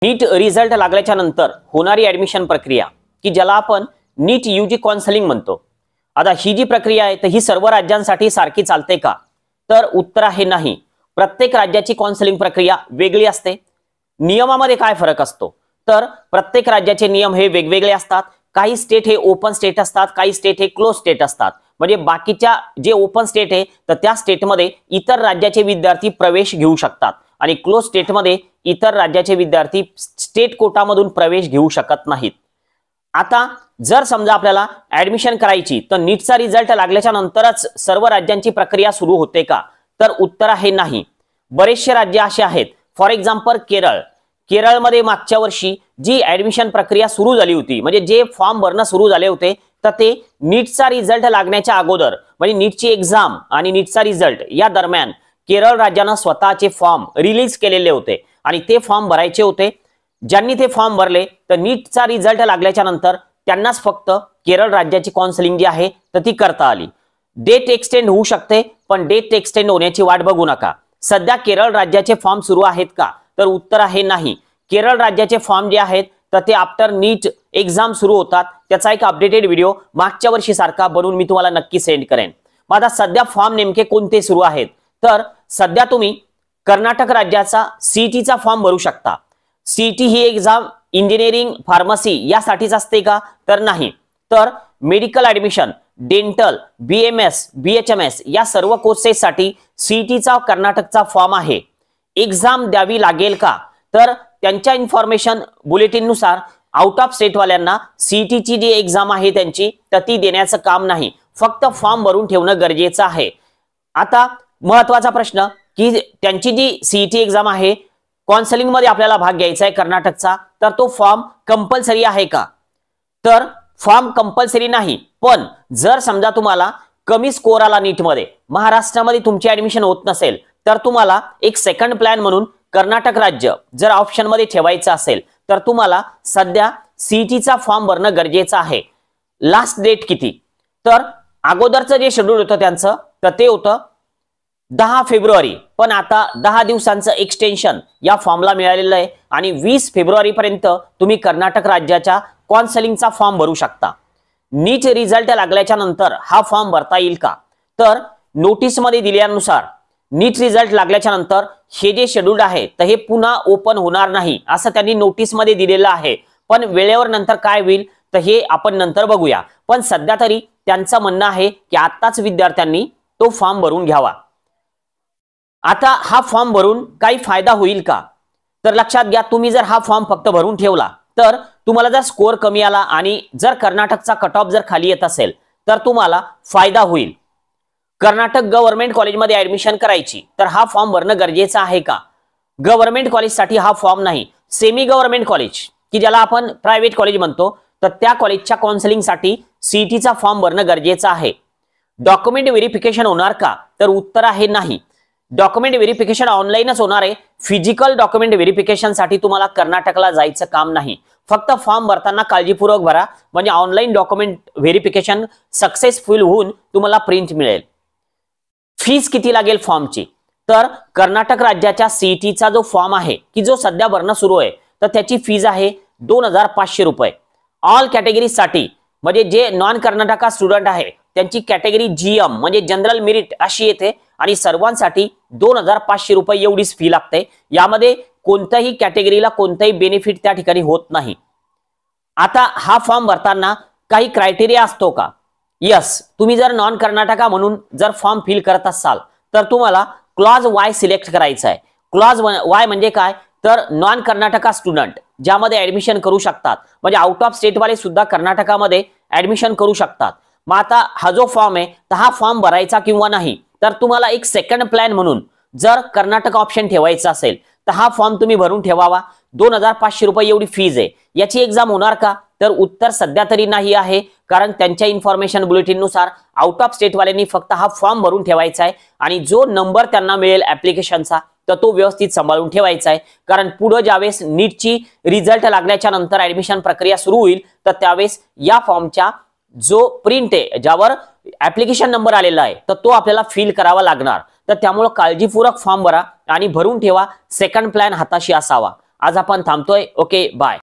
नीट result लागल्याच्या नंतर होणारी ऍडमिशन प्रक्रिया की ज्याला आपण नीट यूजी काउन्सिलिंग म्हणतो। आता ही जी प्रक्रिया आहे तर ही सर्व राज्यांसाठी सारखी चालते का? तर उत्तर आहे नाही। प्रत्येक राज्याची काउन्सिलिंग प्रक्रिया वेगळी असते। नियमामध्ये काय फरक असतो? तर प्रत्येक राज्याचे नियम हे वेगवेगळे असतात। काही स्टेट हे ओपन स्टेट असतात, काही स्टेट हे क्लोज स्टेट असतात। म्हणजे बाकीच्या जे ओपन स्टेट आहे तर त्या स्टेटमध्ये इतर राज्याचे विद्यार्थी प्रवेश घेऊ शकतात आणि क्लोज स्टेटमध्ये इतर राज्याचे विद्यार्थी स्टेट कोटामधून प्रवेश घेऊ शकत नाहीत। आता जर समजा आपल्याला ऍडमिशन करायची तर नीटचा रिझल्ट लागल्याच्या नंतरच सर्व राज्यांची प्रक्रिया सुरू होते का? तर उत्तर आहे नाही। बरेचसे राज्य असे आहेत, फॉर एक्झाम्पल केरळमध्ये मागच्या वर्षी जी ऍडमिशन प्रक्रिया सुरू झाली होती, म्हणजे जे फॉर्म भरणं सुरू झाले होते तर ते नीटचा रिझल्ट लागण्याच्या अगोदर म्हणजे नीटची एक्झाम आणि नीटचा रिझल्ट या दरम्यान केरळ राज्यानं स्वतःचे फॉर्म रिलीज केलेले होते आणि ते फॉर्म भरायचे होते। ज्यांनी ते फॉर्म भरले तर नीटचा रिझल्ट लागल्याच्या नंतर त्यांनाच फक्त केरळ राज्याची काउन्सिलिंग जी आहे तर ती करता आली। डेट एक्सटेंड होऊ शकते, पण डेट एक्सटेंड होण्याची वाट बघू नका। सध्या केरळ राज्याचे फॉर्म सुरू आहेत का? तर उत्तर आहे नाही। केरळ राज्याचे फॉर्म जे आहेत तर ते आफ्टर नीट एक्झाम सुरू होतात। त्याचा एक अपडेटेड व्हिडिओ मागच्या वर्षी सारखा बनवून मी तुम्हाला नक्की सेंड करेन। मग आता सध्या फॉर्म नेमके कोणते सुरू आहेत? तर सध्या तुम्ही कर्नाटक राज्याचा सीईटीचा फॉर्म भरू शकता। सीईटी ही एक्झाम इंजिनिअरिंग फार्मसी यासाठीच असते का? तर नाही। तर medical admission, dental, BMS, BHMS या सर्व कोर्सेससाठी सीईटीचा कर्नाटकचा फॉर्म आहे। एक्झाम द्यावी लागेल का? तर त्यांच्या इन्फॉर्मेशन बुलेटिन नुसार आउट ऑफ स्टेट वाल्यांना सीईटीची जी एक्झाम आहे त्यांची तर ती देण्याचं काम नाही, फक्त फॉर्म भरून ठेवणं गरजेचं आहे। आता महत्वाचा प्रश्न की त्यांची जी सीईटी एक्झाम आहे काउन्सिलिंग मध्ये आपल्याला भाग घ्यायचा आहे कर्नाटकचा, तर तो फॉर्म कंपल्सरी आहे का? तर फॉर्म कंपल्सरी नाही, पण जर समजा तुम्हाला कमी स्कोर आला नीटमध्ये, महाराष्ट्रामध्ये तुमची ऍडमिशन होत नसेल तर तुम्हाला एक सेकंड प्लॅन म्हणून कर्नाटक राज्य जर ऑप्शन मध्ये ठेवायचं असेल तर तुम्हाला सध्या सीईटीचा फॉर्म भरणं गरजेचं आहे। लास्ट डेट किती? तर अगोदरचं जे शेड्यूल होतं त्यांचं तर ते होतं 10 फेब्रुवारी, पण आता 10 दिवसांचं एक्सटेन्शन या फॉर्मला मिळालेलं आहे आणि 20 फेब्रुवारी पर्यंत तुम्ही कर्नाटक राज्याच्या काउन्सिलिंगचा फॉर्म भरू शकता। नीट रिझल्ट लागल्याच्या नंतर हा फॉर्म भरता येईल का? तर नोटीस मध्ये दिल्यानुसार नीट रिझल्ट लागल्याच्या नंतर हे जे शेड्यूल आहे तर हे पुन्हा ओपन होणार नाही असं त्यांनी नोटीस मध्ये दिलेलं आहे। पण वेळेवर नंतर काय होईल तर हे आपण नंतर बघूया। पण सध्या तरी त्यांचं म्हणणं आहे की आताच विद्यार्थ्यांनी तो फॉर्म भरून घ्यावा। आता हा फॉर्म भरून काही फायदा होईल का? तर लक्षात घ्या, तुम्ही जर हा फॉर्म फक्त भरून ठेवला तर तुम्हाला जर स्कोर कमी आला आणि जर कर्नाटकचा कट ऑफ जर खाली येत असेल तर तुम्हाला फायदा होईल। कर्नाटक गव्हर्नमेंट कॉलेजमध्ये ऍडमिशन करायची तर हा फॉर्म भरणं गरजेचं आहे का? गव्हर्नमेंट कॉलेजसाठी हा फॉर्म नाही, सेमी गव्हर्नमेंट कॉलेज की ज्याला आपण प्रायव्हेट कॉलेज म्हणतो तर त्या कॉलेजच्या काउन्सिलिंगसाठी सीईटीचा फॉर्म भरणं गरजेचं आहे। डॉक्युमेंट व्हेरिफिकेशन होणार का? तर उत्तर आहे नाही। डॉक्युमेंट व्हेरिफिकेशन ऑनलाईनच होणार आहे। फिजिकल डॉक्युमेंट व्हेरिफिकेशनसाठी तुम्हाला कर्नाटकला जायचं काम नाही। फक्त फॉर्म भरताना काळजीपूर्वक भरा, म्हणजे ऑनलाईन डॉक्युमेंट व्हेरिफिकेशन सक्सेसफुल होऊन तुम्हाला प्रिंट मिळेल। फीस किती लागेल फॉर्मची? तर कर्नाटक राज्याच्या सीईटीचा जो फॉर्म आहे की जो सध्या भरणं सुरू आहे तर त्याची फीज आहे 2500 रुपये। ऑल कॅटेगरीसाठी म्हणजे जे नॉन कर्नाटका स्टुडंट आहे त्यांची कॅटेगरी जीएम म्हणजे जनरल मेरिट अशी येते आणि सर्वांसाठी 2500 रुपये एवढीच फी लागते। यामध्ये कोणत्याही कॅटेगरीला कोणताही बेनिफिट त्या ठिकाणी होत नाही। आता हा फॉर्म भरताना काही क्रायटेरिया असतो का? यस, तुम्ही जर नॉन कर्नाटका म्हणून जर फॉर्म फिल करत असाल तर तुम्हाला क्लॉज वाय सिलेक्ट करायचा आहे। क्लॉज वाय म्हणजे काय? तर नॉन कर्नाटका स्टुडंट ज्यामध्ये ऍडमिशन करू शकतात, म्हणजे आउट ऑफ स्टेट वाले सुद्धा कर्नाटकामध्ये ऍडमिशन करू शकतात। मग आता हा जो फॉर्म आहे तर हा फॉर्म भरायचा किंवा नाही, तर तुम्हाला एक सेकंड प्लॅन म्हणून जर कर्नाटक ऑप्शन ठेवायचा असेल तर हा फॉर्म तुम्ही भरून ठेवावा। 2500 रुपये एवढी फीज आहे। याची एक्झाम होणार का? तर उत्तर सध्या तरी नाही आहे, कारण त्यांच्या इन्फॉर्मेशन बुलेटिन नुसार आउट ऑफ स्टेट वाल्यांनी फक्त हा फॉर्म भरून ठेवायचा आहे आणि जो नंबर त्यांना मिळेल ऍप्लिकेशनचा तर तो व्यवस्थित सांभाळून ठेवायचा आहे। कारण पुढे ज्यावेळेस नीटची रिझल्ट लागल्याच्या नंतर ऍडमिशन प्रक्रिया सुरू होईल तर त्यावेळेस या फॉर्मच्या जो प्रिंट आहे ज्यावर ऍप्लिकेशन नंबर आलेला आहे तर तो आपल्याला फिल करावा लागणार। तर त्यामुळे काळजीपूर्वक फॉर्म भरा आणि भरून ठेवा। सेकंड प्लॅन हाताशी असावा। आज आपण थांबतोय. Okay, bye.